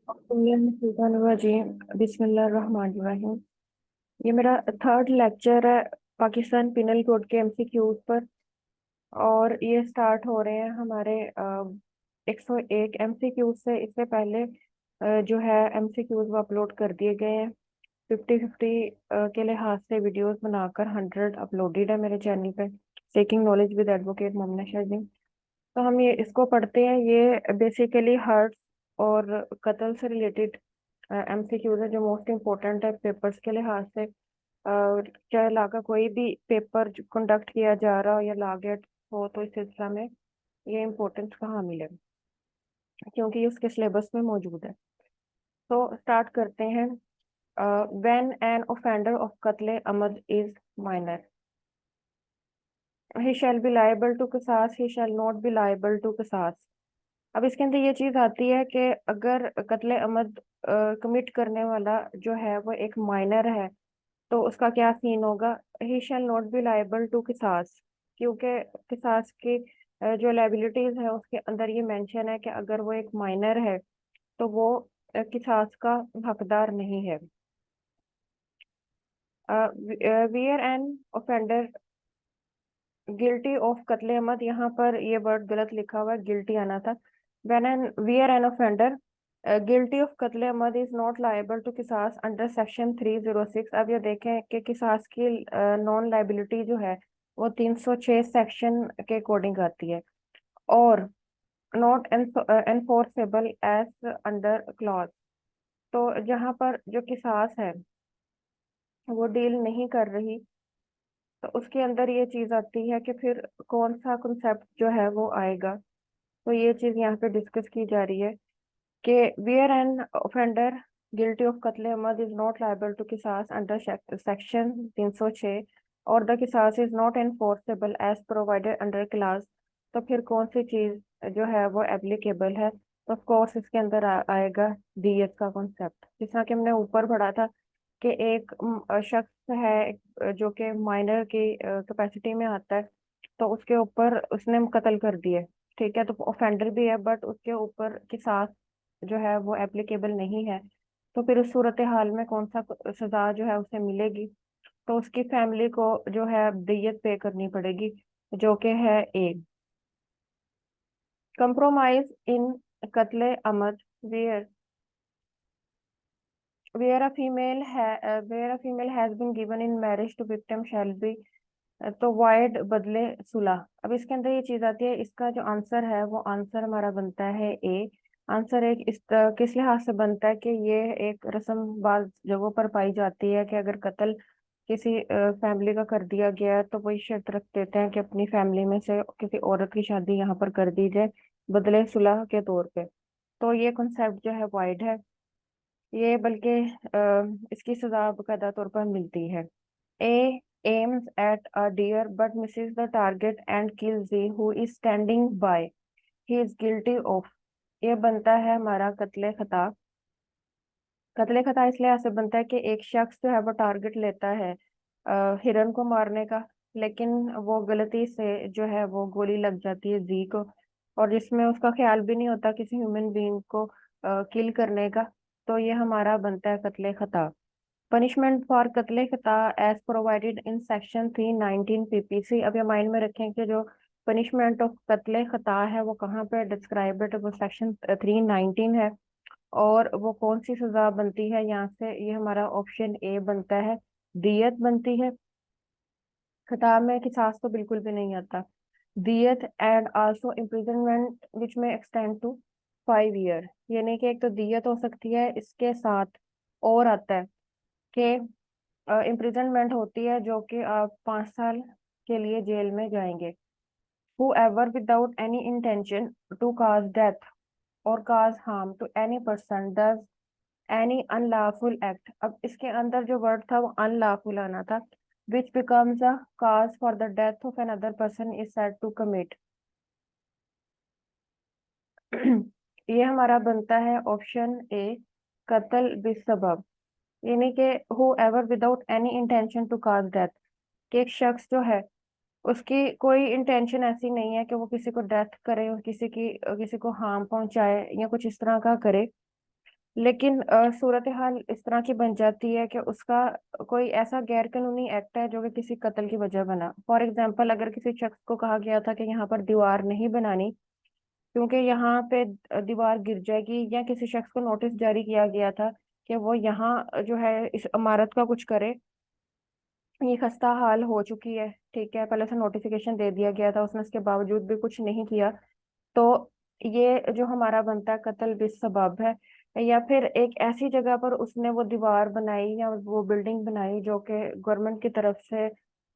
बिस्मिल्लाहिर्रहमानिर्रहीम। बिस्मिल्लाहिर्रहमानिर्रहीम। ये मेरा थर्ड लेक्चर है पाकिस्तान पिनल कोड के एमसीक्यूज पर। और ये स्टार्ट हो रहे हैं हमारे 101 एमसीक्यूज से। इससे पहले जो है एमसीक्यूज वो अपलोड कर दिए गए हैं 50-50 के लिहाज से। वीडियोस बनाकर 100 अपलोडेड है मेरे चैनल पे। सेकिंग नॉलेज विद एडवोकेट मोमना शाहजी। तो हम ये इसको पढ़ते हैं। ये बेसिकली हर्ट्स और कत्ल से रिलेटेड एमसीक्यूज है जो मोस्ट इम्पोर्टेंट है पेपर्स के लिहाज से। चाहे ला का कोई भी पेपर कंडक्ट किया जा रहा हो या ला गेट हो, तो इस सिलसिला में ये इम्पोर्टेंस कहाँ मिले, क्योंकि ये उसके सिलेबस में मौजूद है। तो स्टार्ट करते हैं। व्हेन एन ऑफेंडर ऑफ कत्ले amd is minor, he shall be liable to qisas, he shall not be liable to qisas. अब इसके अंदर ये चीज आती है कि अगर कत्ले अमद कमिट करने वाला जो है वो एक माइनर है, तो उसका क्या सीन होगा। He shall not be liable to qisas, क्योंकि किसास की जो लाइबिलिटीज है उसके अंदर ये मेंशन है कि अगर वो एक माइनर है तो वो किसास का हकदार नहीं है। Where an offender guilty of कत्ले अमद, यहाँ पर ये वर्ड गलत लिखा हुआ है, गिल्टी आना था। When an where an offender guilty of कत्ले amd is not liable to qisas under section 306। अब ये देखें कि किसास की नॉन लाइबिलिटी जो है वो 306 सेक्शन के अकॉर्डिंग आती है, और not enforceable as under clause. तो जहाँ पर जो किसास है वो डील नहीं कर रही, तो उसके अंदर ये चीज आती है कि फिर कौन सा कॉन्सेप्ट जो है वो आएगा। तो ये चीज यहाँ पे डिस्कस की जा रही है कि where an offender guilty of कत्ले amd is not liable to qisas under section 306, or the qisas is not enforceable as provided under clause. तो फिर कौन सी चीज जो है वो एप्लीकेबल है। तो ऑफ कोर्स इसके अंदर आएगा दियत का कॉन्सेप्ट। जिस तरह कि हमने ऊपर पढ़ा था कि एक शख्स है जो कि माइनर की कैपेसिटी में आता है, तो उसके ऊपर उसने कत्ल कर दिए, ठीक है, तो ऑफेंडर भी है, बट उसके ऊपर किसास जो है वो एप्लीकेबल नहीं है। तो फिर उस सूरत हाल में कौन सा सजा जो है उसे मिलेगी। तो उसकी फैमिली को जो है दियत पे करनी पड़ेगी, जो कि है ए। कंप्रोमाइज इन कत्ले अमद, वेयर वेयर अ फीमेल है where a female has been given in marriage to victim shall be, तो वाइड बदले सुलह। अब इसके अंदर ये चीज आती है, इसका जो आंसर है वो आंसर हमारा बनता है ए। आंसर एक किस लिहाज से बनता है कि ये एक रस्मबाज जगहों पर पाई जाती है कि अगर कत्ल किसी फैमिली का कर दिया गया है तो वही शर्त रख देते हैं कि अपनी फैमिली में से किसी औरत की शादी यहाँ पर कर दी जाए बदले सुलह के तौर पे। तो ये कॉन्सेप्ट जो है वाइड है, ये बल्कि इसकी सजा बकायदा तौर पर मिलती है। A aims at a deer but misses the target and kills the who is standing by. He is guilty of। ये बनता है हमारा कत्ले खता। कत्ले खता इसलिए ऐसे बनता है कि एक शख्स जो है वो टारगेट लेता है हिरन को मारने का, लेकिन वो गलती से जो है वो गोली लग जाती है जी को, और जिसमें उसका ख्याल भी नहीं होता किसी ह्यूमन बीइंग को किल करने का। तो ये हमारा बनता है कत्ले खता। पनिशमेंट फॉर कत्ले खता as provided in section 319 PPC. अब ये माइंड में रखें कि जो पनिशमेंट ऑफ कत्ले खता है वो कहाँ पे डिस्क्राइब्ड है, वो सेक्शन 319 है। और वो कौन सी सजा बनती है यहाँ से, ये हमारा ऑप्शन ए बनता है, दियत बनती है। खता में किसास तो बिल्कुल भी नहीं आता। दियत एंड आल्सो इम्प्रिजनमेंट विच में एक्सटेंड टू 5 ईयर, यानी कि एक तो दियत हो सकती है, इसके साथ और आता है कि इम्प्रिजनमेंट होती है जो कि आप 5 साल के लिए जेल में जाएंगे। whoever without any intention to cause death or cause harm to any person does any unlawful act। अब इसके अंदर जो वर्ड था वो unlawful आना था, which becomes a cause for the death of another person is said to commit। ये हमारा बनता है ऑप्शन ए, कत्ल बिसबब। यानी कि whoever without any intention to cause death, कि एक शख्स जो है उसकी कोई इंटेंशन ऐसी नहीं है कि वो किसी को डेथ करे और किसी को हार्म पहुंचाए या कुछ इस तरह का करे, लेकिन सूरत हाल इस तरह की बन जाती है कि उसका कोई ऐसा गैर कानूनी एक्ट है जो कि किसी कत्ल की वजह बना। फॉर एग्जाम्पल, अगर किसी शख्स को कहा गया था कि यहाँ पर दीवार नहीं बनानी क्योंकि यहाँ पे दीवार गिर जाएगी, या किसी शख्स को नोटिस जारी किया गया था कि वो यहाँ जो है इस इमारत का कुछ करे, ये खस्ता हाल हो चुकी है, ठीक है, पहले से नोटिफिकेशन दे दिया गया था, उसने उसके बावजूद भी कुछ नहीं किया, तो ये जो हमारा बनता है कत्ल बिस सबब है। या फिर एक ऐसी जगह पर उसने वो दीवार बनाई या वो बिल्डिंग बनाई जो कि गवर्नमेंट की तरफ से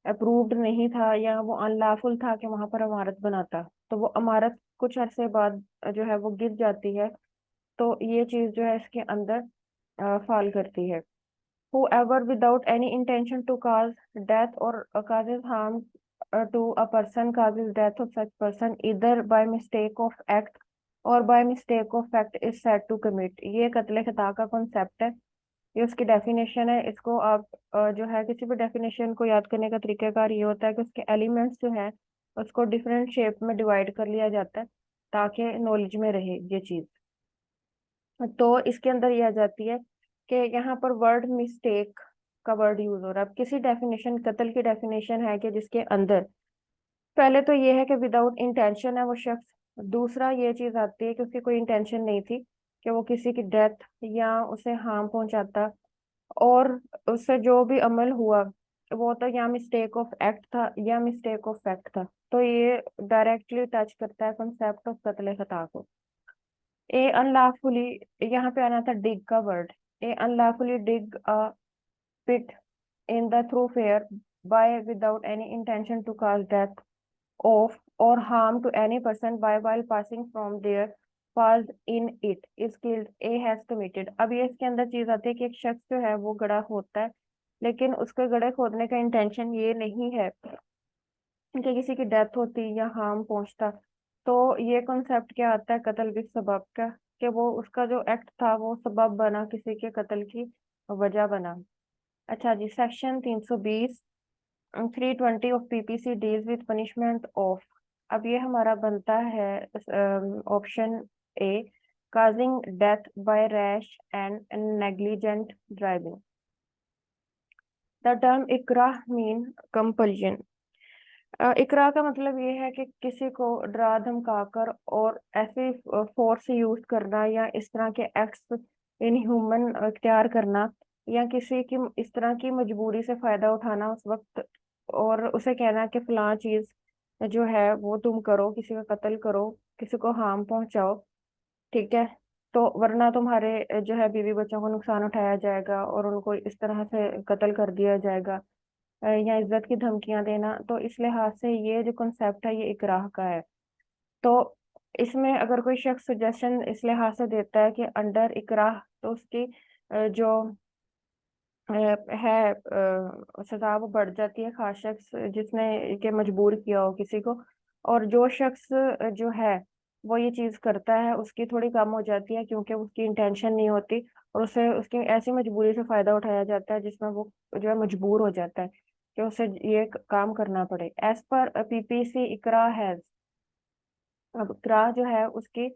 अप्रूव्ड नहीं था, या वो अनलॉफुल था कि वहां पर इमारत बनाता, तो वो इमारत कुछ अरसे बाद जो है वो गिर जाती है। तो ये चीज जो है इसके अंदर फॉल करती है। Whoever without any intention to cause death or causes harm to a person causes death of such person either by mistake of act or by mistake of fact is said to commit। ये कत्ले खता का concept है, ये उसकी definition है। इसको आप जो है किसी भी डेफिनेशन को याद करने का तरीकाकार ये होता है कि उसके एलिमेंट्स जो है उसको डिफरेंट शेप में डिवाइड कर लिया जाता है ताकि नॉलेज में रहे ये चीज। तो इसके अंदर ये आ जाती है कि यहाँ पर वर्ड मिस्टेक का वर्ड यूज हो रहा है। अब किसी डेफिनेशन, कत्ल की डेफिनेशन है कि जिसके अंदर पहले तो ये है कि विदाउट इंटेंशन है वो शख्स, दूसरा ये चीज आती है कि उसकी कोई इंटेंशन नहीं थी कि वो किसी की डेथ या उसे हार्म पहुंचाता, और उससे जो भी अमल हुआ वो तो या मिस्टेक ऑफ एक्ट था या मिस्टेक ऑफ फैक्ट था। तो ये डायरेक्टली टच करता है कॉन्सेप्ट ऑफ कत्ल खता को। ए अनलॉफुली, यहाँ पे आना था डिग का word. A unlawfully dig a pit in the thoroughfare by without any intention to cause death of or harm to any person by while passing from there falls in it is killed a has committed। अब ये इसके अंदर चीज आती है कि एक शख्स जो है वो गड्ढा खोदता है, लेकिन उसके गड्ढे खोदने का इंटेंशन ये नहीं है कि किसी की डेथ होती या हार्म पहुंचता। तो ये कॉन्सेप्ट क्या आता है कत्ल के सबब का, कि वो उसका जो एक्ट था वो सबब बना किसी के कत्ल की वजह बना। अच्छा जी, section 320 320 of PPC deals with punishment of. अब ये हमारा बनता है option A, causing death by rash and negligent driving. The term ikrah mean compulsion. इकरा का मतलब ये है कि किसी को डरा धमकाकर और ऐसे फोर्स यूज करना या इस तरह के एक्ट्स इनह्यूमन इख्तियार करना, या किसी की इस तरह की मजबूरी से फायदा उठाना उस वक्त, और उसे कहना कि फलां चीज जो है वो तुम करो, किसी का कत्ल करो, किसी को हार्म पहुंचाओ, ठीक है, तो वरना तुम्हारे जो है बीवी बच्चों को नुकसान उठाया जाएगा और उनको इस तरह से कत्ल कर दिया जाएगा, या इज्जत की धमकियां देना। तो इस लिहाज से ये जो कॉन्सेप्ट है ये इकराह का है। तो इसमें अगर कोई शख्स सजेशन इस लिहाज से देता है कि अंडर इकराह, तो उसकी जो है सजा वो बढ़ जाती है, खास शख्स जिसने के मजबूर किया हो किसी को, और जो शख्स जो है वो ये चीज करता है उसकी थोड़ी कम हो जाती है क्योंकि उसकी इंटेंशन नहीं होती, और उसे उसकी ऐसी मजबूरी से फायदा उठाया जाता है जिसमें वो जो है मजबूर हो जाता है कि उसे ये काम करना पड़े। As per PPC Iqra has. अब इकरा जो है उसकी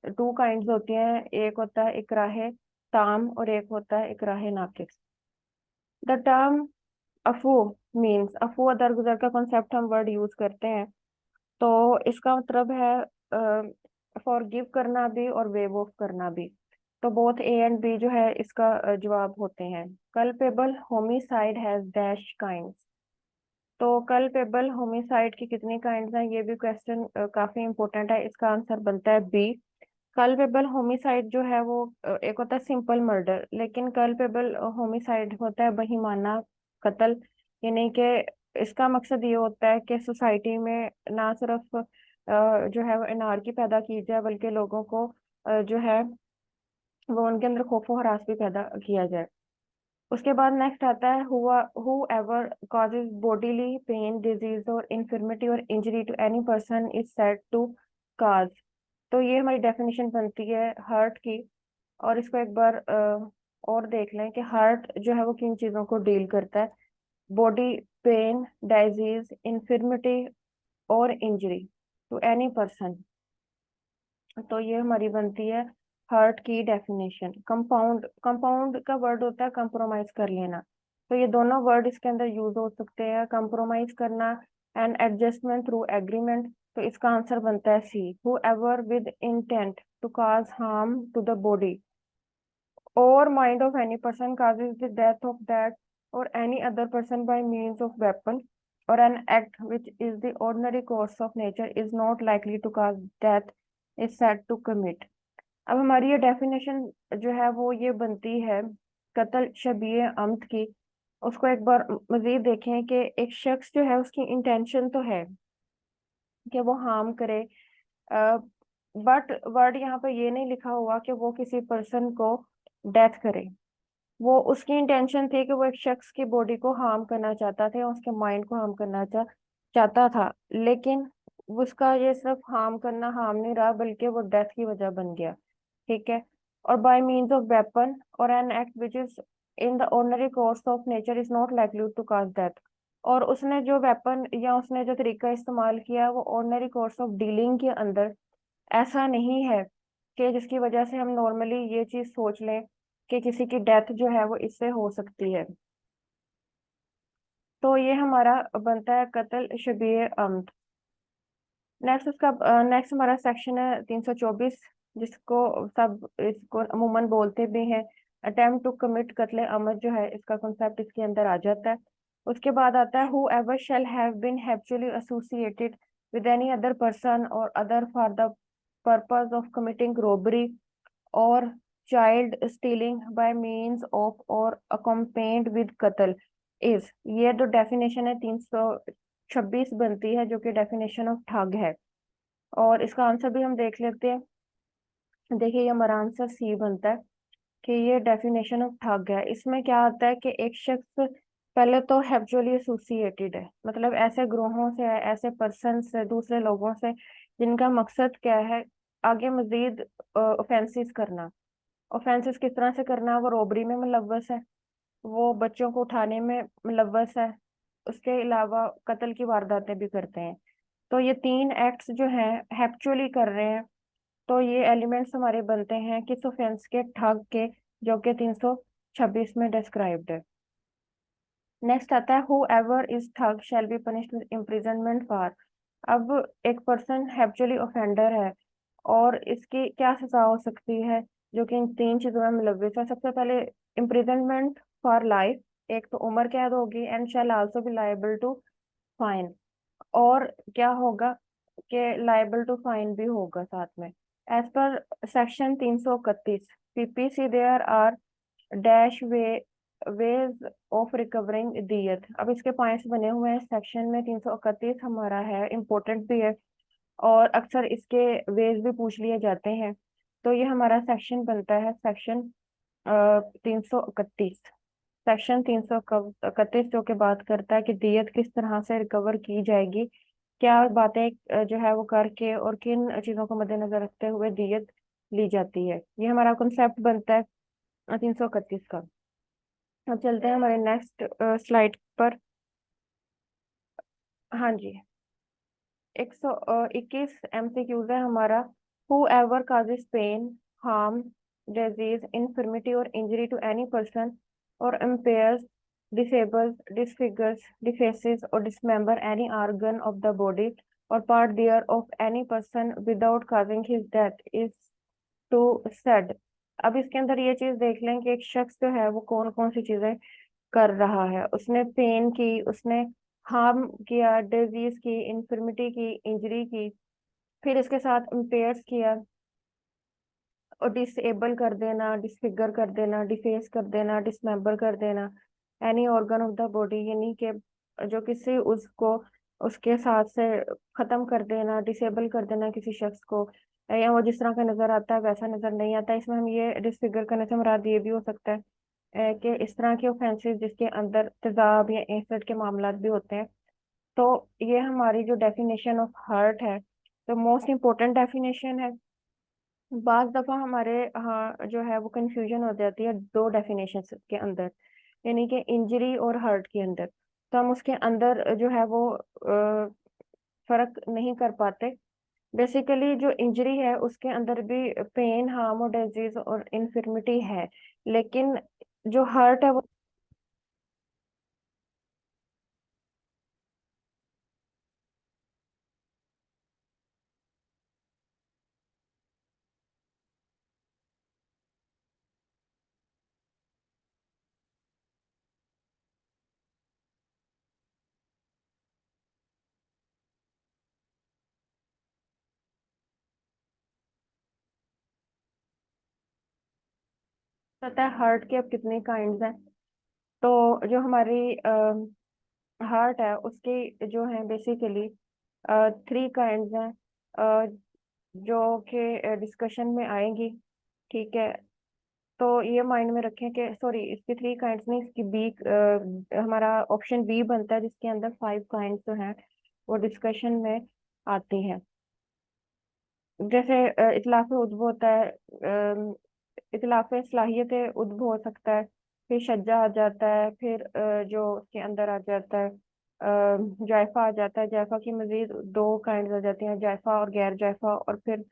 टू काइंड्स होती हैं, एक होता है इकराहे ताम और एक होता है इकराहे नाकिस। द टर्म अफू मीन्स, अफू दरगुजर का कॉन्सेप्ट हम वर्ड यूज करते हैं, तो इसका मतलब है फॉरगिव करना भी और वेव ऑफ करना भी। तो बोथ ए एंड बी जो है इसका जवाब होते हैं। Culpable homicide has dash kinds. तो कल्पेबल होमिसाइड की कितनी काइंड्स हैं, ये भी क्वेश्चन काफी इंपॉर्टेंट है। इसका आंसर बनता है बी। कल्पेबल होमिसाइड जो है वो एक होता है सिंपल मर्डर, लेकिन कल्पेबल होमिसाइड होता है बहिमाना कत्ल। यानी कि इसका मकसद ये होता है कि सोसाइटी में ना सिर्फ जो है वो एनार्की पैदा की जाए, बल्कि लोगों को जो है वो उनके अंदर खौफ व हरास भी पैदा किया जाए। उसके बाद नेक्स्ट आता है हुआ whoever causes bodily pain, disease और infirmity और injury to any person is said to cause। तो ये हमारी डेफिनेशन बनती है हार्ट की। और इसको एक बार और देख लें कि हार्ट जो है वो किन चीजों को डील करता है। बॉडी पेन, डिजीज, इंफिर्मिटी और इंजरी टू एनी पर्सन। तो ये हमारी बनती है हर्ट की डेफिनेशन। कंपाउंड, कंपाउंड का वर्ड होता है कंप्रोमाइज कर लेना, तो ये दोनों वर्ड इसके अंदर यूज हो सकते हैं। कंप्रोमाइज करना एंड एडजस्टमेंट थ्रू एग्रीमेंट, तो इसका आंसर बनता है C, whoever with intent to cause harm to the body or mind of any person causes the death of that or any other person by means of weapon or an act which is the ordinary course of nature is not likely to cause death is said to commit। अब हमारी ये definition जो है वो ये बनती है कत्ल शबीह अम्द की। उसको एक बार मजीद देखें कि एक शख्स जो है उसकी इंटेंशन तो है कि वो हार्म करे, बट वर्ड यहाँ पे ये नहीं लिखा हुआ कि वो किसी पर्सन को डेथ करे। वो उसकी इंटेंशन थी कि वो एक शख्स की बॉडी को हार्म करना चाहता था, उसके माइंड को हार्म करना चाहता था, लेकिन उसका ये सिर्फ हार्म करना हार्म नहीं रहा बल्कि वो डेथ की वजह बन गया। ठीक है। और बाय मीन्स ऑफ वेपन और an act which is in the ordinary course of nature is not likely to cause death. और उसने जो वेपन या उसने जो तरीका इस्तेमाल किया वो ऑर्डिनरी कोर्स ऑफ डीलिंग के अंदर ऐसा नहीं है कि जिसकी वजह से हम नॉर्मली ये चीज सोच लें कि किसी की डेथ जो है वो इससे हो सकती है। तो ये हमारा बनता है कत्ल शबीह अम्द। नेक्स्ट उसका नेक्स्ट हमारा सेक्शन है 324, जिसको सब इसको अमूमन बोलते भी हैं अटेम्प्ट टू कमिट कत्ल अमद, जो है इसका कॉन्सेप्ट इसके अंदर आ जाता है। उसके बाद आता है whoever shall have been habitually associated with any other person or other for the purpose of committing robbery or child stealing by means of or accompanied with qatl is. ये जो डेफिनेशन है 326 बनती है, जो कि डेफिनेशन ऑफ ठग है। और इसका आंसर भी हम देख लेते हैं। देखिए ये हमारा आंसर सी बनता है कि ये डेफिनेशन ऑफ ठग है। इसमें क्या आता है कि एक शख्स पहले तो हैप्चुअली एसोसिएटेड है, मतलब ऐसे ग्रोहों से है, ऐसे पर्सन से, दूसरे लोगों से जिनका मकसद क्या है आगे मजीद ऑफेंसेस करना। ऑफेंसेस किस तरह से करना, वो रॉबरी में मुलव्वस है, वो बच्चों को उठाने में मुलव्वस है, उसके अलावा कत्ल की वारदातें भी करते हैं। तो ये तीन एक्ट्स जो हैं हैप्चुअली कर रहे हैं, तो ये एलिमेंट्स हमारे बनते हैं किस ऑफेंस के, ठग के, जो कि 326 में डिस्क्राइब्ड है। नेक्स्ट आता है हु एवर इज ठग शैल be punished with imprisonment for. अब एक पर्सन हैप्चुअली ऑफेंडर है और इसकी क्या सजा हो सकती है, जो कि इन तीन चीजों में मुलव्विस है। सबसे पहले इम्प्रिजनमेंट फॉर लाइफ, एक तो उम्र कैद होगी, and shall also be liable to fine. और क्या होगा कि लायबल टू फाइन भी होगा साथ में। As per section 331 PPC there are dash ways of recovering diyat. अब इसके पॉइंट्स बने हुए हैं सेक्शन में 331 हमारा है, इम्पोर्टेंट भी है और अक्सर इसके वेज भी पूछ लिए जाते हैं। तो ये हमारा सेक्शन बनता है सेक्शन 331। सेक्शन 331 जो कि बात करता है कि दियत किस तरह से रिकवर की जाएगी, क्या बातें जो है वो करके और किन चीजों को मद्देनजर रखते हुए दियत ली जाती है। ये हमारा कॉन्सेप्ट बनता है 331 का। अब चलते हैं हमारे नेक्स्ट स्लाइड पर। हाँ जी, 121 MCQs है हमारा। Whoever causes pain, harm, disease, infirmity और इंजरी टू एनी पर्सन और impairs, disables, disfigures, defaces or dismember any organ of the body or part thereof any person without causing his death is to said। अब इसके अंदर ये चीज देख लें कि एक शख्स जो है वो कौन कौन सी चीजें कर रहा है। उसने पेन की, उसने हार्म किया, डिजीज की, इन्फर्मिटी की, इंजरी की, फिर इसके साथ इम्पेयर्स किया और डिसेबल कर देना, डिसफिगर कर देना, डिफेस कर देना, डिसमेंबर कर देना any organ of the body, यानी कि जो किसी उसको उसके साथ से खत्म कर देना, डिसेबल कर देना किसी शख्स को, या वो जिस तरह का नजर आता है वैसा नजर नहीं आता। इसमें हम ये डिसफिगर करने से मुराद ये भी हो सकता है कि इस तरह के ऑफेंसेस जिसके अंदर तेजाब या एसिड के मामला भी होते हैं। तो ये हमारी जो डेफिनेशन ऑफ हर्ट है तो मोस्ट इम्पोर्टेंट डेफिनेशन है। बाज दफा हमारे हाँ जो है वो कंफ्यूजन हो जाती है दो डेफिनेशन के अंदर, यानी कि इंजरी और हर्ट के अंदर। तो हम उसके अंदर जो है वो फर्क नहीं कर पाते। बेसिकली जो इंजरी है उसके अंदर भी पेन, हार्म और डिजीज और इन्फिर्मिटी है, लेकिन जो हर्ट है वो पता है हर्ट के अब कितने काइंड्स हैं। तो जो हमारी हार्ट है उसके जो है बेसिकली 3 काइंड्स हैं, अ, जो कि डिस्कशन में आएंगी। ठीक है, तो ये माइंड में रखें कि सॉरी, इसकी 3 काइंड्स नहीं, इसकी बी, हमारा ऑप्शन बी बनता है जिसके अंदर 5 काइंड्स जो हैं वो डिस्कशन में आती हैं। जैसे इतलाफ उद्भ होता है, इतलाफ सलाहियत उद्भ हो सकता है, फिर शज्जा आ जाता है, फिर जो उसके अंदर आ जाता है जायफा आ जाता है। जायफा की मजीद 2 काइंड्स आ जाती हैं, जायफा और गैर जायफा, और फिर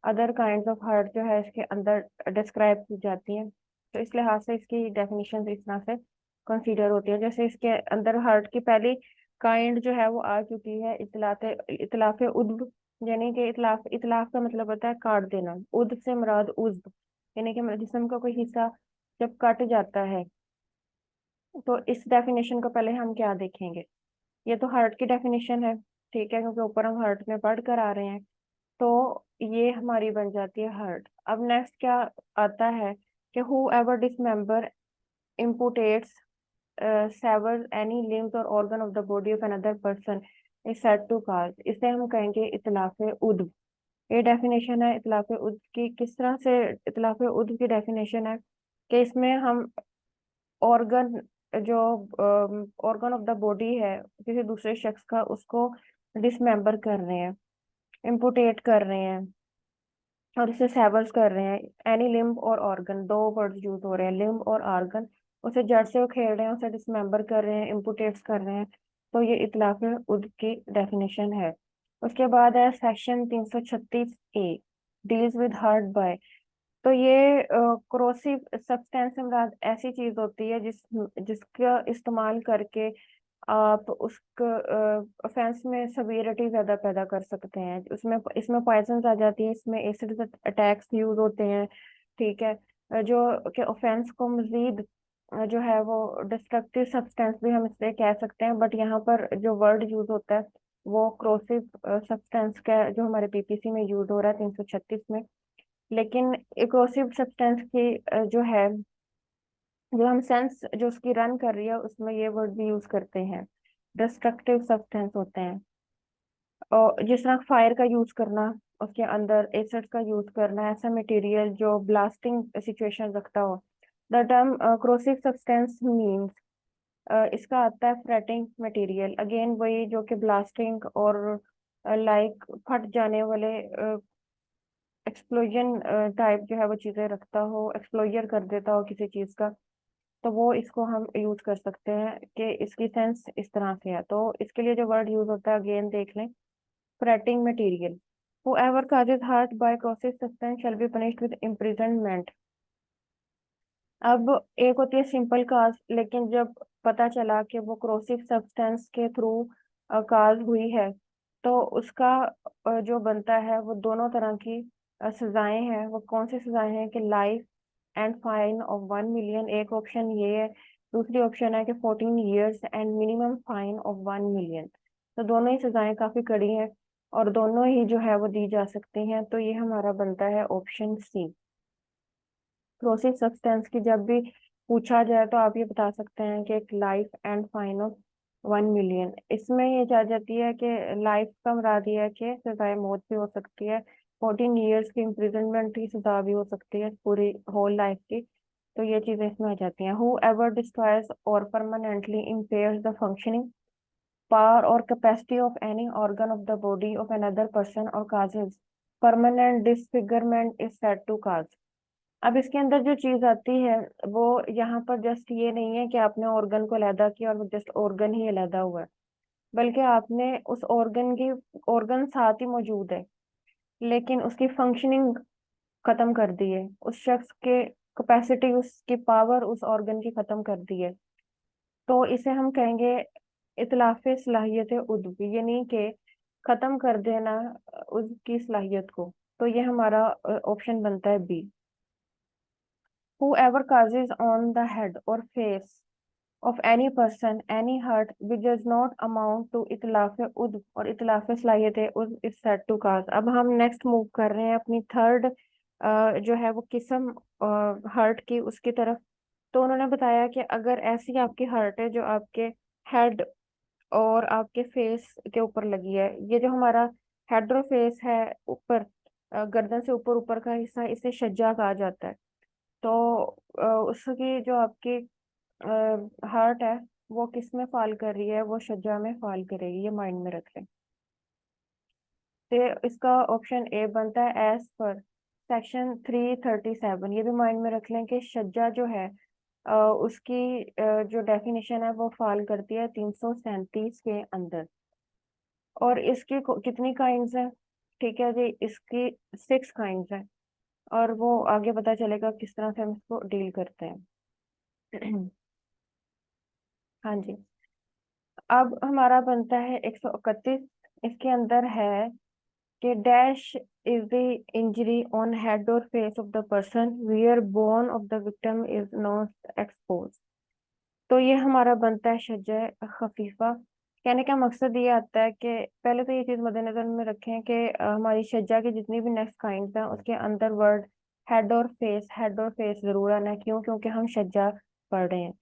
अदर काइंड्स ऑफ हर्ट जो है इसके अंदर डिस्क्राइब की जाती हैं। तो इस लिहाज से इसकी डेफिनेशन इस तरह से कंसीडर होती है। जैसे इसके अंदर हर्ट की पहली काइंड जो है वो आ चुकी है, इतलाफ उद्भ, यानी कि इतलाफ, इतलाफ का मतलब होता है काट देना, उद से मुराद उज्ब, यानी कि जिस्म का कोई हिस्सा जब कट जाता है। तो इस डेफिनेशन को पहले हम क्या देखेंगे, ये तो हार्ट की डेफिनेशन है, ठीक है, क्योंकि ऊपर हम हार्ट में पढ़ कर आ रहे हैं। तो ये हमारी बन जाती है हार्ट। अब नेक्स्ट क्या आता है कि whoever dismember, imputates, severs any limbs or organ of the body of another person is said to cause, इसे हम कहेंगे इतलाफ उद्व। ये डेफिनेशन है इतलाफ उद्व की। किस तरह से इतलाफ उद्व की डेफिनेशन है कि इसमें हम ऑर्गन, जो ऑर्गन ऑफ द बॉडी है किसी दूसरे शख्स का, उसको डिसमेंबर कर रहे हैं, इम्पुटेट कर रहे हैं और इसे सेवर्स कर रहे हैं। एनी लिम्ब और ऑर्गन, 2 वर्ड्स यूज हो रहे हैं, लिम्ब और ऑर्गन, उसे जड़ से उखेड़ रहे हैं, उसे डिसमेंबर कर रहे हैं, इम्पुटेट्स कर रहे हैं। तो ये इतलाफ उद की डेफिनेशन है। उसके बाद है section 336 A, deals with heart by. तो ये क्रोसिव सब्सटेंस से मुराद ऐसी चीज होती है जिसका इस्तेमाल करके आप उसका ऑफेंस में सवीरिटी ज्यादा पैदा कर सकते हैं। उसमें इसमें पॉइजन आ जाती है, इसमें एसिड अटैक्स यूज होते हैं। ठीक है, जो कि ऑफेंस को मजीद जो है वो डिस्ट्रक्टिव सब्सटेंस भी हम इससे कह सकते हैं, बट यहाँ पर जो वर्ड यूज होता है वो क्रोसिव सब्सटेंस का, जो हमारे पीपीसी में यूज हो रहा है 336 में। लेकिन एक्रोसिव सब्सटेंस की जो है, जो हम सेंस जो उसकी रन कर रही है उसमें ये वर्ड भी यूज करते हैं, डिस्ट्रक्टिव सब्सटेंस होते हैं। और जिस तरह फायर का यूज करना, उसके अंदर एसिड का यूज करना, ऐसा मटेरियल जो ब्लास्टिंग सिचुएशन रखता हो। The term corrosive substance means, इसका आता है फ्रेटिंग मटेरियल, अगेन वही जो कि ब्लास्टिंग और लाइक फट जाने वाले एक्सप्लोजन टाइप जो है वो चीजें रखता हो, एक्सप्लोजर कर देता हो किसी चीज का। तो वो इसको हम यूज कर सकते हैं कि इसकी सेंस इस तरह से है। तो इसके लिए जो वर्ड यूज होता है अगेन देख लें, fretting material. whoever causes hurt by corrosive substance shall be punished with imprisonment। अब एक होती है सिंपल काज, लेकिन जब पता चला कि वो क्रोसिव सब्सटेंस के थ्रू काज हुई है, तो उसका जो बनता है वो दोनों तरह की सजाएं हैं। वो कौन सी सजाएं हैं कि life and fine of 1 million, एक ऑप्शन ये है। दूसरी ऑप्शन है कि 14 years and minimum fine of 1 million. तो दोनों ही सजाएं काफी कड़ी हैं और दोनों ही जो है वो दी जा सकती हैं। तो ये हमारा बनता है ऑप्शन सी। क्रोसिव सब्सटेंस की जब भी पूछा जाए तो आप ये बता सकते हैं कि एक life and fine of 1 million. इसमें ये जा जाती है कि लाइफ का मुराद ये है कि सजाए मौत भी हो सकती है, 14 years की इम्प्रिजनमेंट की सजा भी हो सकती है पूरी होल लाइफ की। तो ये चीजें इसमें आ जाती हैं। हु एवर डिस्ट्रॉयज और permanently impairs the functioning power or capacity of any organ of the body of another person or causes permanent disfigurement is said to cause। अब इसके अंदर जो चीज आती है वो यहाँ पर जस्ट ये नहीं है कि आपने ऑर्गन को अलहदा किया और वो जस्ट ऑर्गन ही अलहदा हुआ है, बल्कि आपने उस ऑर्गन की, ऑर्गन साथ ही मौजूद है। लेकिन उसकी फंक्शनिंग खत्म कर दी है, उस शख्स के कैपेसिटी, उसकी पावर उस ऑर्गन की खत्म कर दी है, तो इसे हम कहेंगे इतलाफ सलाहियत उद्व, यानी कि खत्म कर देना उसकी सलाहियत को। तो ये हमारा ऑप्शन बनता है B. Whoever causes on the head or face of any person any hurt which does not amount to इतलाफ उद्व और इतलाफ सलाहियत उद्व is said to cause। अब हम नेक्स्ट मूव कर रहे हैं अपनी थर्ड जो है वो किस्म हर्ट की, उसकी तरफ। तो उन्होंने बताया कि अगर ऐसी आपकी हर्ट है जो आपके हेड और आपके फेस के ऊपर लगी है, ये जो हमारा हेड और फेस है ऊपर, गर्दन से ऊपर ऊपर का हिस्सा, इसे शज्जा कहा जाता है। तो उसकी जो आपकी हार्ट है वो किस में फॉल कर रही है, वो शज्जा में फॉल करेगी, ये माइंड में रख लें। तो इसका ऑप्शन ए बनता है एज पर सेक्शन 337। ये भी माइंड में रख लें कि शज्जा जो है उसकी जो डेफिनेशन है वो फॉल करती है 337 के अंदर। और इसकी कितनी काइंड्स हैं? ठीक है जी, इसकी 6 काइंड्स हैं, और वो आगे पता चलेगा किस तरह से हम इसको डील करते हैं। हाँ जी। अब हमारा बनता है 131। इसके अंदर है कि dash is the injury on head or face of the person where bone of the victim is not expose. तो ये हमारा बनता है शज्जा खफीफा। कहने का मकसद ये आता है कि पहले तो ये चीज मद्देनजर में रखें कि हमारी शज्जा की जितनी भी नेक्स्ट काइंड है उसके अंदर वर्ड हेड और फेस जरूर आना है। क्यों? क्योंकि हम शज्जा पढ़ रहे हैं।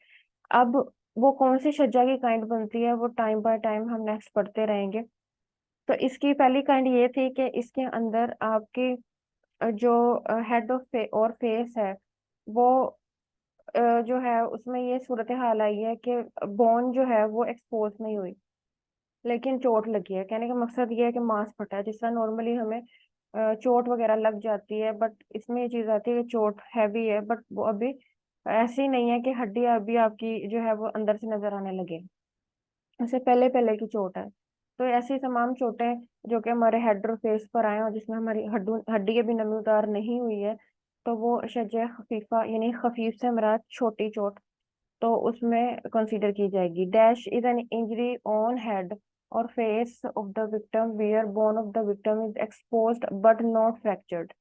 अब वो कौन सी शज्जा की काइंड बनती है वो टाइम बाय टाइम हम नेक्स्ट पढ़ते रहेंगे। तो इसकी पहली काइंड ये थी कि इसके अंदर आपकी जो हेड ऑफ और फेस है वो जो है उसमें ये सूरत हाल आई है कि बोन जो है वो एक्सपोज नहीं हुई, लेकिन चोट लगी है। कहने का मकसद ये है कि मांस फटा है। जिस तरह नॉर्मली हमें चोट वगैरह लग जाती है, बट इसमें ये चीज आती है कि चोट हैवी है, बट वो अभी ऐसी नहीं है कि हड्डी अभी आपकी जो है वो अंदर से नजर आने लगे, उससे पहले पहले की चोट है। तो ऐसी तमाम चोटें जो कि हमारे हेड और फेस पर आए और जिसमें हमारी हड्डी हड्डी की भी नमी उतार नहीं हुई है, तो वो शज्जा खफीफा यानी खफीफ से मुराद छोटी चोट, तो उसमें कंसीडर की जाएगी। Dash is an injury on head or face of the victim where bone of the victim is exposed but not fractured.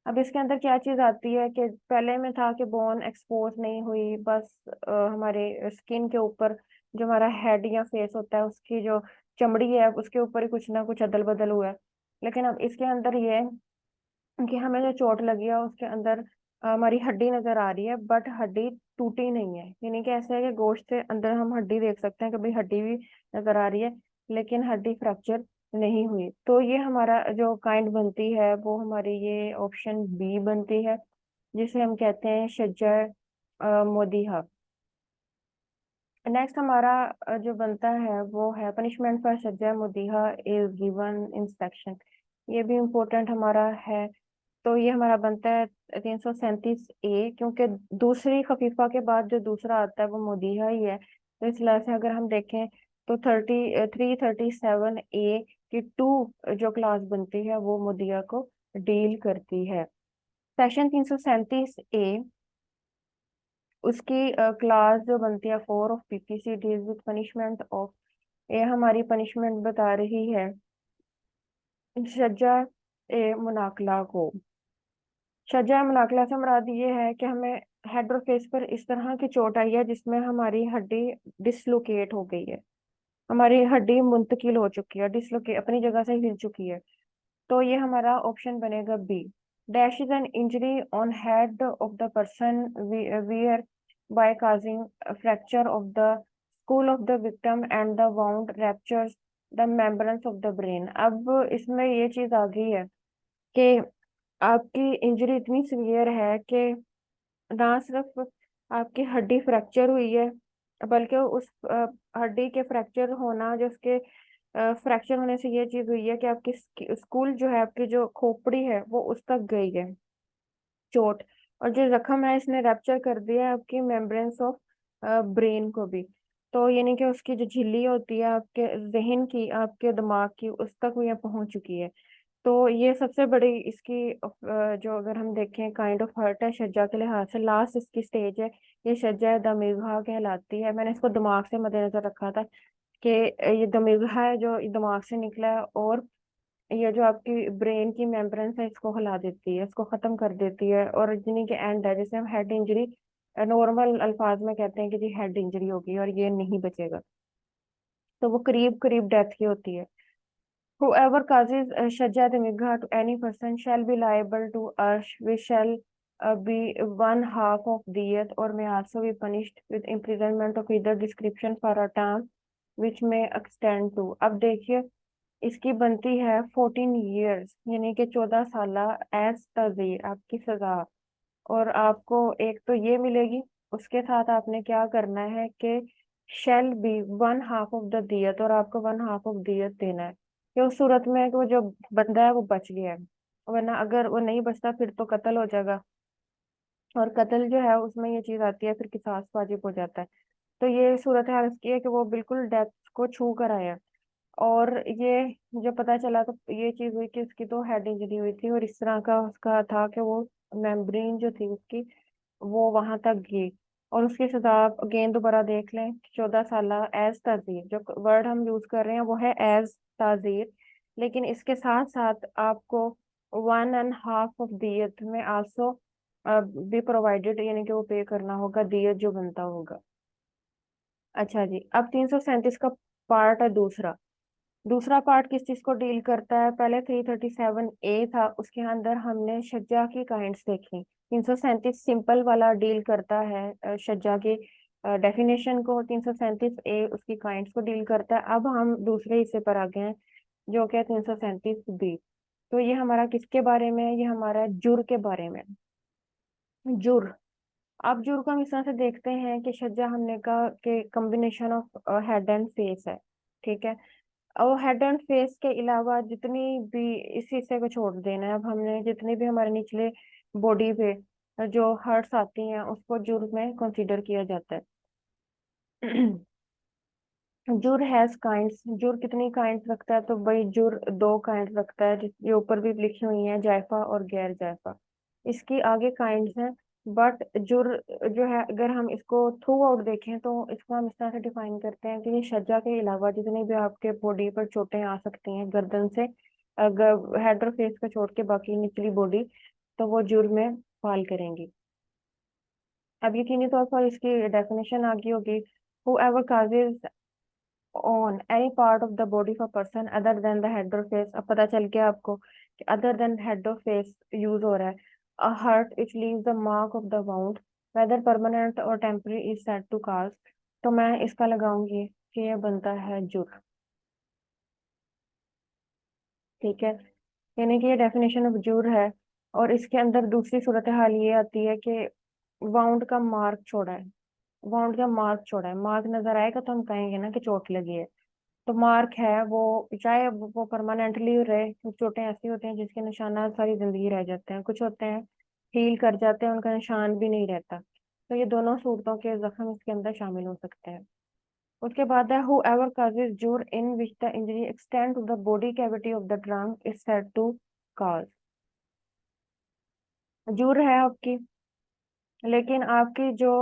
अब इसके अंदर क्या चीज आती है कि पहले में था कि बोन एक्सपोज नहीं हुई, बस हमारे स्किन के ऊपर जो हमारा हेड या फेस होता है उसकी जो चमड़ी है उसके ऊपर ही कुछ ना कुछ अदल बदल हुआ है। लेकिन अब इसके अंदर ये है कि हमें जो चोट लगी है उसके अंदर हमारी हड्डी नजर आ रही है, बट हड्डी टूटी नहीं है। यानी कि ऐसा है कि गोश्त से अंदर हम हड्डी देख सकते हैं कि भाई हड्डी भी नजर आ रही है, लेकिन हड्डी फ्रैक्चर नहीं हुई। तो ये हमारा जो काइंड बनती है वो हमारी ये ऑप्शन बी बनती है, जिसे हम कहते हैं शज्जा मोदीहा। नेक्स्ट हमारा जो बनता है वो है punishment for shajjah mudihah is given in section. ये भी इम्पोर्टेंट हमारा है। तो ये हमारा बनता है 337 ए, क्योंकि दूसरी खफीफा के बाद जो दूसरा आता है वो मोदीहा ही है। तो इस लिहाज से अगर हम देखें तो 337 ए की टू जो क्लास बनती है वो मोदीहा को डील करती है। सेक्शन 337 ए उसकी क्लास जो बनती है 4 of PPC deal with punishment of. ये हमारी पनिशमेंट बता रही है शज्जा ए मुनाकला को। शज्जा मुनाकला से मुराद ये है कि हमें हेड और फेस पर इस तरह की चोट आई है जिसमें हमारी हड्डी डिसलोकेट हो गई है, हमारी हड्डी मुंतकिल हो चुकी है, डिसलोकेट अपनी जगह से हिल चुकी है। तो ये हमारा ऑप्शन बनेगा B. Dash is an injury on head of the person whereby causing fracture of the skull of the victim and the wound ruptures the membranes of the brain. अब इसमें ये चीज आ गई है कि आपकी इंजरी इतनी सीवियर है कि ना सिर्फ आपकी हड्डी फ्रैक्चर हुई है, बल्कि उस हड्डी के फ्रैक्चर होना जो उसके फ्रैक्चर होने से ये चीज हुई है कि आपकी स्कूल जो है, आपकी जो खोपड़ी है वो उस तक गई है चोट। और जो जख्म है इसने रैप्चर कर दिया है आपकी मेम्ब्रेन्स ऑफ ब्रेन को भी। तो यानी कि उसकी जो झिल्ली होती है आपके जहन की, आपके दिमाग की, उस तक वो ये पहुंच चुकी है। तो ये सबसे बड़ी इसकी जो अगर हम देखें काइंड ऑफ हर्ट है शज्जा के लिहाज से, लास्ट इसकी स्टेज है, ये शज्जा दमीघा कहलाती है। मैंने इसको दिमाग से मद्देनजर रखा था कि ये दमीघा है जो दिमाग से निकला है, और ये जो आपकी ब्रेन की मेम्ब्रेन है इसको हिला देती है, इसको खत्म कर देती है, और जिन्हीं के एंड है, जैसे हम हेड इंजरी नॉर्मल अल्फाज में कहते हैं कि जी हेड इंजरी होगी और ये नहीं बचेगा, तो वो करीब करीब डेथ की होती है। Whoever causes Shajja Dimigha to any person shall be liable to which shall be one half of diyat or may also be punished with imprisonment of either description for a term which may extend to। अब देखिए इसकी बनती है 14 years, यानी कि 14 साल as तजीर आपकी सजा, और आपको एक तो ये मिलेगी, उसके साथ आपने क्या करना है कि shall be one half of the diyat, और आपको वन हाफ ऑफ दियत देना है, कि उस सूरत में कि वो जो बंदा है वो बच गया है, वरना अगर वो नहीं बचता फिर तो कत्ल हो जाएगा, और कत्ल जो है उसमें ये चीज आती है फिर किसास वाजिब हो जाता है। तो ये सूरत हाल इसकी है कि वो बिल्कुल डेथ को छू कर आया, और ये जब पता चला तो ये चीज हुई कि उसकी तो हेड इंजरी हुई थी, और इस तरह का उसका था कि वो मेम्ब्रेन जो थी उसकी वो वहां तक गई, और उसकी सजा आप अगेन दोबारा देख लें, 14 साल एज ताजीर, जो वर्ड हम यूज कर रहे हैं वो है एज ताजीर, लेकिन इसके साथ साथ आपको 1.5 ऑफ दियत में आल्सो भी प्रोवाइडेड, यानी कि वो पे करना होगा दियत जो बनता होगा। अच्छा जी, अब 337 का पार्ट है दूसरा। दूसरा पार्ट किस चीज को डील करता है, पहले 337A था, उसके अंदर हमने शज्जा की काइंड्स देखी। 337 सिंपल वाला डील करता है शज्जा की डेफिनेशन को, 337A उसकी काइंड्स को डील करता है। अब हम दूसरे हिस्से पर आ गए हैं जो कि है 337B। तो ये हमारा किसके बारे में है, ये हमारा जुर के बारे में। जुर, अब जुर को हम इस तरह से देखते हैं कि शज्जा हमने कहा कि combination of head and face है, ठीक है। और हेड एंड फेस के अलावा जितनी भी इस हिस्से को छोड़ देना है, अब हमने जितनी भी हमारे निचले बॉडी पे जो हर्ट्स आती हैं उसको जुर्म में कंसीडर किया जाता है। जुर हैज काइंड्स, जुर कितनी काइंड्स रखता है, तो भाई जुर 2 काइंड्स रखता है, जिसके ऊपर भी लिखी हुई है जायफा और गैर जायफा, इसकी आगे काइंड्स हैं। बट जुर जो है अगर हम इसको थ्रू आउट देखें तो इसको हम इस तरह से डिफाइन करते हैं कि ये शज्जा के अलावा जितनी भी आपके बॉडी पर चोटें आ सकती हैं गर्दन से, अगर हेड और फेस को छोड़ के बाकी निचली बॉडी, तो वो जुर्म में फॉल करेंगी। अब यकीनी तौर पर इसकी डेफिनेशन आ गई होगी। whoever causes on any part of the body of a person other than the head or face। अब पता चल गया आपको कि other than head or face use हो रहा है। a hurt which leaves the mark of the wound whether permanent or temporary is said to cause। तो मैं इसका लगाऊंगी कि ये बनता है जुर, ठीक है, यानी कि ये डेफिनेशन ऑफ जुर है। और इसके अंदर दूसरी सूरत हाल ये आती है कि वाउंड का मार्क छोड़ा है, वाउंड का मार्क छोड़ा है, मार्क नजर आएगा तो हम कहेंगे ना कि चोट लगी है। तो मार्क है वो चाहे वो परमानेंटली रहे, कुछ चोटें ऐसी होती हैं जिसके निशाना सारी जिंदगी रह जाते हैं, कुछ होते हैं हील कर जाते हैं उनका निशान भी नहीं रहता, तो ये दोनों सूरतों के जख्म इसके अंदर शामिल हो सकते हैं। उसके बाद है whoever causes jur in which the injury extend to the body cavity of the trunk is said to cause। जूर है आपकी, लेकिन आपकी जो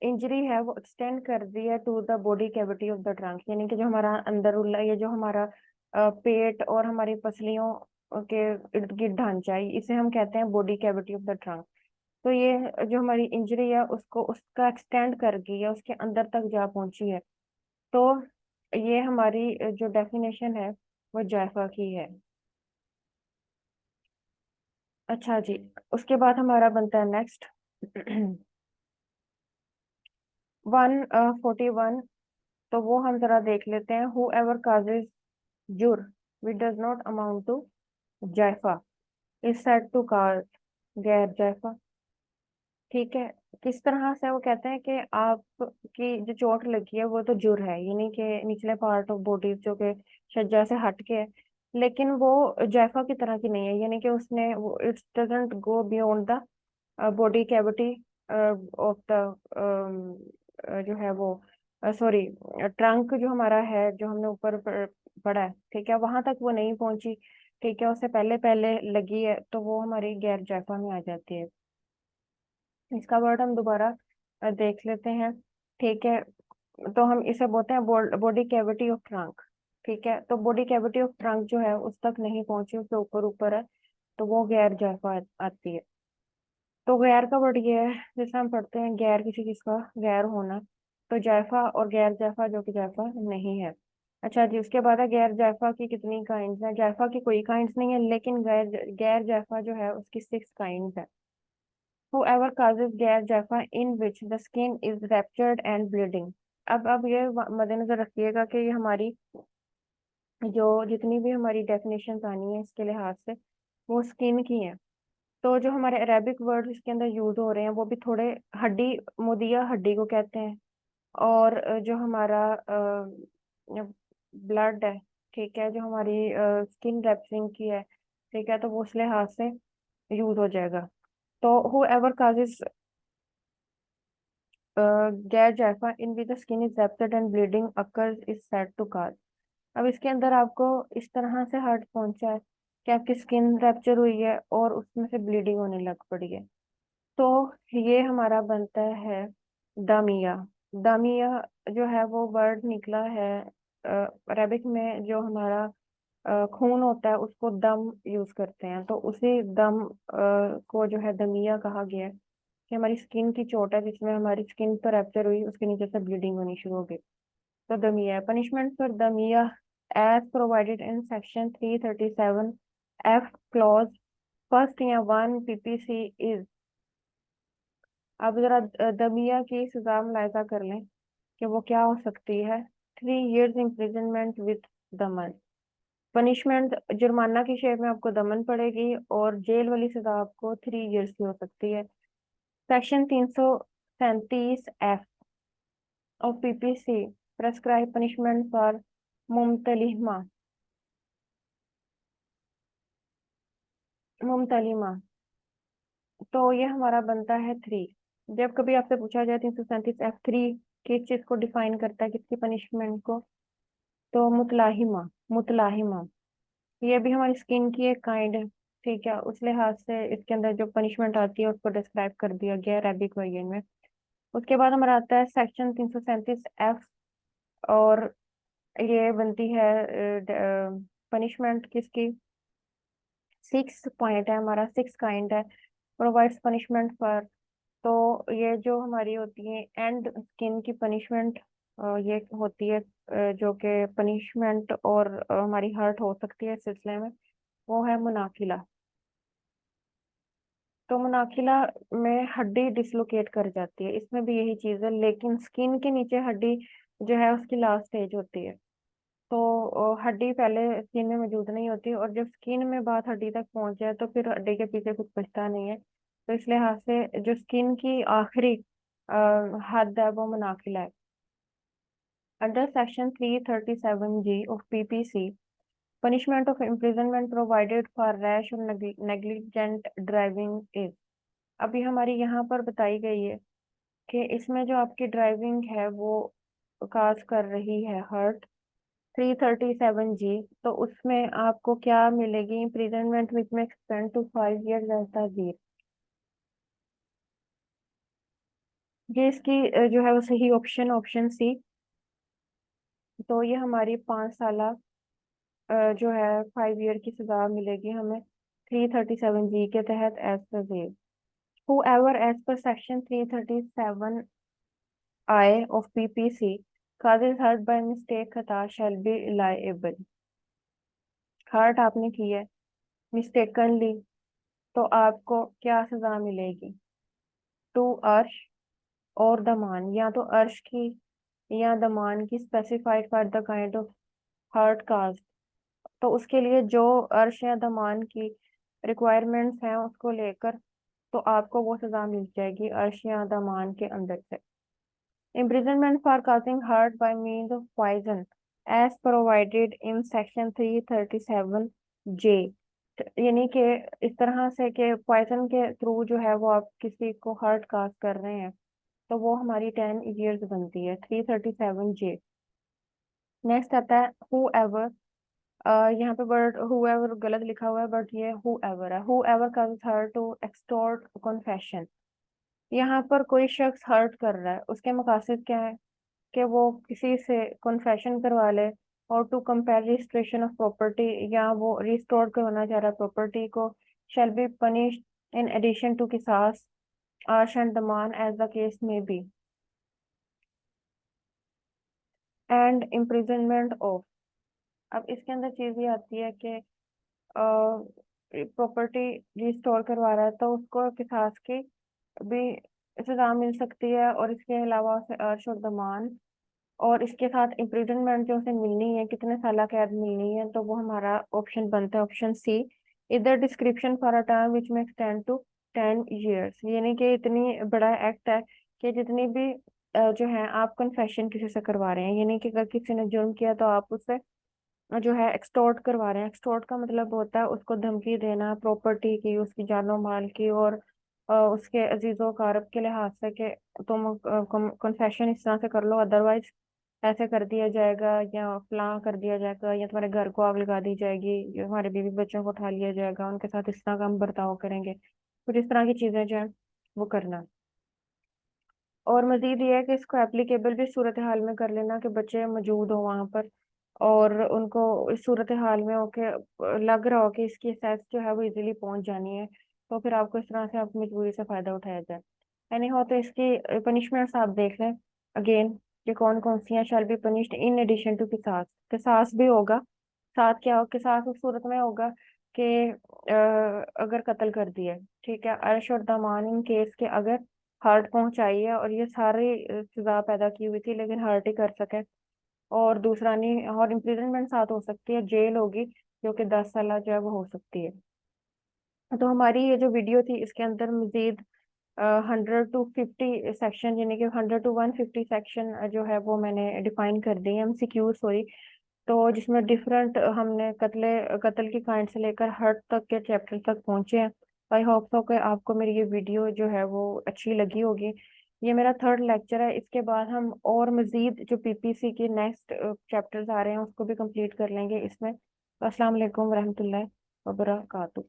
इंजरी है वो एक्सटेंड कर दी है to the body cavity of the trunk, यानी कि जो हमारा अंदर उल्ला ये जो हमारा पेट और हमारी पसलियों के इर्द गिर्द ढांचा है, इसे हम कहते हैं body cavity of the trunk. तो ये जो हमारी इंजरी है उसको उसका एक्सटेंड कर गई है, उसके अंदर तक जा पहुंची है, तो ये हमारी जो डेफिनेशन है वो जायफा की है। अच्छा जी, उसके बाद हमारा बनता है नेक्स्ट 141। तो वो हम जरा देख लेते हैं। Who ever causes jurh which does not amount to jaifah is said to cause ghayr jaifah, ठीक है। किस तरह से वो कहते हैं कि आपकी जो चोट लगी है वो तो जुर है, यानी कि निचले पार्ट ऑफ बॉडी जो कि शज्जा से हट के है, लेकिन वो जायफा की तरह की नहीं है, यानी कि उसने वो it's doesn't go beyond the body cavity of the जो है वो सॉरी ट्रंक जो हमारा है जो हमने ऊपर पढ़ा है, ठीक है, वहां तक वो नहीं पहुंची। ठीक है, उससे पहले पहले लगी है तो वो हमारी गैर जायफा में आ जाती है। इसका वर्ड हम दोबारा देख लेते हैं। ठीक है, तो हम इसे बोलते हैं बॉडी कैविटी ऑफ ट्रंक। ठीक है, तो बॉडी कैविटी ऑफ ट्रंक जो है उस तक नहीं पहुंची, उससे ऊपर ऊपर है, तो वो गैर जायफा आती है। तो गैर का वर्ड ये है, जैसे हम पढ़ते हैं गैर किसी चीज का गैर होना, तो जायफा और गैर जायफा जो कि जायफा नहीं है। अच्छा जी, उसके बाद है गैर जायफा की कितनी काइंड्स हैं। जायफा की कोई काइंड्स नहीं है, लेकिन गैर गैर जायफा जो है उसकी 6 काइंड्स है। Whoever causes गैर जायफा in which the skin is ruptured and bleeding। अब ये मद्देनजर रखिएगा कि ये हमारी जो जितनी भी हमारी डेफिनेशन आनी है इसके लिहाज से वो स्किन की है। तो जो हमारे अरेबिक वर्ड इसके अंदर यूज हो रहे हैं वो भी थोड़े हड्डी, मुदिया हड्डी को कहते हैं। और जो हमारा ब्लड है, ठीक है, जो हमारी स्किन रेपसिंग की है, ठीक है, तो वो उस लिहाज से यूज हो जाएगा। तो who ever causes ghayr jaifah in which the skin is ruptured and bleeding occurs is said to cause. अब इसके अंदर आपको इस तरह से हर्ट पहुंचा है कि आपकी स्किन रैप्चर हुई है और उसमें से ब्लीडिंग होने लग पड़ी है, तो ये हमारा बनता है दामिया। दामिया जो है वो वर्ड निकला है अरेबिक में, जो हमारा खून होता है उसको दम यूज करते हैं, तो उसी दम को जो है दमिया कहा गया है कि हमारी स्किन की चोट है जिसमें हमारी स्किन पर रैप्चर हुई, उसके नीचे से ब्लीडिंग होनी शुरू हो गई, तो दमिया है। Punishment for damiyah as provided in section 337 F clause first या 1 PPC इज। अब जरा दमिया की सजा मुलायजा कर लें कि वो क्या हो सकती है। 3 years imprisonment with Daman. Punishment जुर्माना की शेप में आपको दमन पड़ेगी और जेल वाली सजा आपको 3 years की हो सकती है। Section 337 F of PPC prescribe punishment for mutalahimah. मुमतलिमा, तो ये हमारा बनता है 3। जब कभी आपसे पूछा जाए 337 F3 किस चीज को डिफाइन करता है, किसकी पनिशमेंट को, तो मुतलाहिमा। मुतलाहिमा ये भी हमारी स्किन की एक काइंड है। ठीक है, उस लिहाज से इसके अंदर जो पनिशमेंट आती है उसको डिस्क्राइब कर दिया गया अरेबिक वर्जन में। उसके बाद हमारा आता है सेक्शन 337 F, और ये बनती है पनिशमेंट किसकी। 6 पॉइंट है हमारा, 6 काइंड है। प्रोवाइड्स पनिशमेंट फॉर, तो ये जो हमारी होती है एंड स्किन की पनिशमेंट, ये होती है जो कि पनिशमेंट और हमारी हर्ट हो सकती है इस सिलसिले में, वो है मुनाकिला। तो मुनाकिला में हड्डी डिसलोकेट कर जाती है, इसमें भी यही चीज है, लेकिन स्किन के नीचे हड्डी जो है उसकी लास्ट स्टेज होती है। तो हड्डी पहले स्किन में मौजूद नहीं होती, और जब स्किन में बात हड्डी तक पहुंच जाए तो फिर हड्डी के पीछे कुछ बचता नहीं है। तो इस लिहाज से जो स्किन की आखिरी हद है वो मुनाकिला है। Under section 337G of PPC punishment of imprisonment provided for rash और negligent driving is। अभी हमारी यहाँ पर बताई गई है कि इसमें जो आपकी ड्राइविंग है वो काज कर रही है हर्ट, 337G, तो उसमें आपको क्या मिलेगी, इम्प्रिजनमेंट विच में एक्सटेंड टू 5 years रहता है। ये इसकी जो है वो सही ऑप्शन ऑप्शन सी। तो ये हमारी 5 साल जो है 5 year की सजा मिलेगी हमें 337G के तहत as per jail. Whoever as per section 337I of PPC causes hurt by mistake खता shall be liable। हर्ट आपने की है मिस्टेकनली, तो आपको क्या सजा मिलेगी। टू अर्श और दमान, या तो अर्श की या दमान की, specified for the kind of hurt cause. तो उसके लिए जो अर्श या दमान की रिक्वायरमेंट्स हैं उसको लेकर तो आपको वो सजा मिल जाएगी अर्श या दमान के अंदर से। imprisonment for causing hurt by means of poison as provided in section 337J, यानी कि इस तरह से कि पॉइजन के थ्रू जो है वो आप किसी को हर्ट काज कर रहे हैं, तो वो हमारी 10 years बनती है 337J। नेक्स्ट आता है हु एवर यहाँ पे वर्ड whoever गलत लिखा हुआ है, बट ये whoever है। whoever causes her to extort confession। यहाँ पर कोई शख्स हर्ट कर रहा है, उसके मकासद क्या है कि वो किसी से कन्फेशन करवा ले, or to compel restoration of property, या वो रिस्टोर करवाना चाह रहा है प्रॉपर्टी को, shall be punished in addition to qisas, arsh and daman as the case may be, and imprisonment of. अब इसके अंदर चीज ये आती है कि प्रॉपर्टी रिस्टोर करवा रहा है तो उसको किसास की भी सजा मिल सकती है, और इसके अलावा उसे अर्श और दमान, और इसके साथ इम्प्रिजनमेंट जो उसे मिलनी है, कितने साल कैद मिलनी है, तो वो हमारा ऑप्शन बनता है ऑप्शन सी, इधर description for a term which में एक्सटेंड टू 10 years। यानी कि इतनी बड़ा एक्ट है कि जितनी भी जो है आप कन्फेशन किसी से करवा रहे हैं, यानी कि अगर किसी ने जुर्म किया तो आप उससे जो है एक्सटॉर्ट करवा रहे हैं। एक्सटॉर्ट का मतलब होता है उसको धमकी देना प्रॉपर्टी की, उसकी जानो माल की, और उसके अजीजों कारब के लिहाज से कि तुम कन्फेशन इस तरह से कर लो, अदरवाइज ऐसे कर दिया जाएगा, या फलां कर दिया जाएगा, या तुम्हारे घर को आग लगा दी जाएगी, या हमारे बीवी बच्चों को उठा लिया जाएगा, उनके साथ इस तरह का हम बर्ताव करेंगे। कुछ इस तरह की चीजें जो है वो करना। और मजीद ये है कि इसको एप्लीकेबल भी सूरत हाल में कर लेना कि बच्चे मौजूद हो वहां पर, और उनको इस सूरत हाल में हो के लग रहा हो कि इसकी एक्सेस जो है वो इजीली पहुंच जानी है, तो फिर आपको इस तरह से अपनी मजबूरी से फायदा उठाया जाए। एनी हो, तो इसकी पनिशमेंट्स आप देख लें अगेन कि कौन कौन सी हैं। Shall be punished in addition to qisas, किसास भी होगा। साथ क्या हो, किसास उस सूरत में होगा कि अगर कत्ल कर दिया, ठीक है, अर्श और दमान इन केस के अगर हर्ट पहुंचाई है, और ये सारी सजा पैदा की हुई थी लेकिन हर्ट ही कर सके। और दूसरा नहीं, और इम्प्रिजनमेंट साथ हो सकती है, जेल होगी जो कि 10 साल जो है वो हो सकती है। तो हमारी ये जो वीडियो थी इसके अंदर मजीद 100 to 50 सेक्शन, यानी कि 100 to 150 सेक्शन जो है वो मैंने डिफाइन कर दी है, एमसीक्यू सॉरी। तो जिसमें डिफरेंट हमने कत्ल की काइंड से लेकर हर्ट तक के चैप्टर तक पहुंचे हैं। आई होप सो कि आपको मेरी ये वीडियो जो है वो अच्छी लगी होगी। ये मेरा थर्ड लेक्चर है, इसके बाद हम और मजीद जो पीपीसी के नेक्स्ट चैप्टर्स आ रहे हैं उसको भी कंप्लीट कर लेंगे इसमें। अस्सलाम वालेकुम रहमतुल्लाहि व बरकातहू।